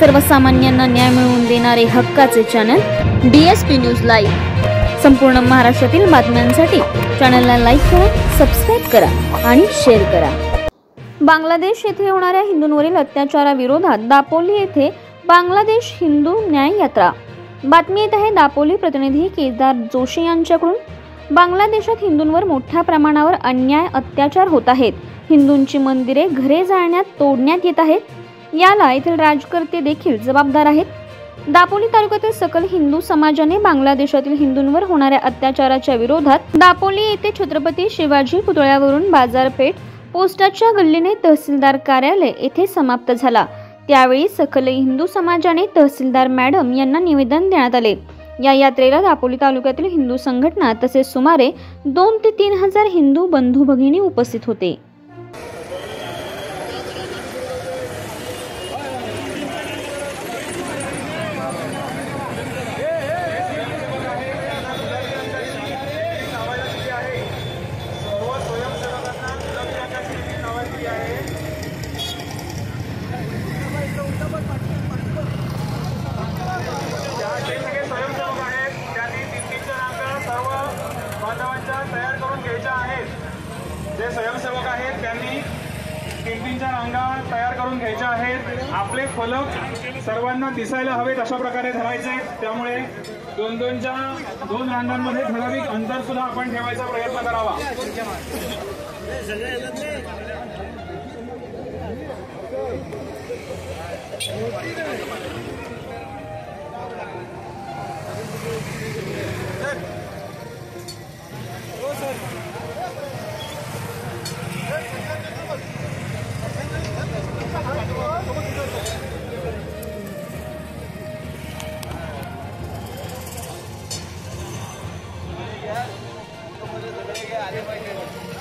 सर्वसामान्यांना न्याय मिळवून देणारे हक्काचे चॅनल DSP न्यूज लाईव्ह। संपूर्ण महाराष्ट्रातील बातम्यांसाठी चॅनलला लाईक करा, सबस्क्राइब करा आणि शेअर करा। बांगलादेश येथे होणाऱ्या हिंदूंवरील अत्याचाराविरोधात दापोली येथे बांगलादेश हिंदू न्याय यात्रा। बातमी येत आहे दापोली प्रतिनिधी केदार जोशी यांच्याकडून। बांगलादेशात हिंदूंवर मोठ्या प्रमाणावर अन्याय अत्याचार होत आहेत। हिंदूंची मंदिरे घरे जाळण्यात तोडण्यात येत आहेत। याला येथील राजकर्ते देखील जबाबदार आहेत। दापोली तालुक्यातील सकल हिंदू समाजाने बांगलादेशातील हिंदूंवर होणाऱ्या अत्याचाराच्या विरोधात दापोली येथे छत्रपती शिवाजी पुतळ्यावरून बाजारपेठ पोस्टाच्या गल्लीने तहसीलदार कार्यालय येथे समाप्त झाला। त्यावेळी सकल हिंदू समाजाने तहसीलदार मॅडम यांना निवेदन देण्यात आले। या यात्रेला दापोली तालुक्यातील हिंदू संघटना तसेच सुमारे 2 ते 3 हजार हिंदू बंधू भगिनी उपस्थित होते। तयार करून घ्यायच्या आहेत। जे स्वयंसेवक आहेत त्यांनी 3-3च्या रांगा तयार करून घ्यायच्या आहेत। आपले फलक सर्वांना दिसायला हवेत अशा प्रकारे धरायचे। त्यामुळे 2 रांगांमध्ये ठराविक अंतर सुद्धा आपण ठेवायचा प्रयत्न करावा। आले पाहिजे।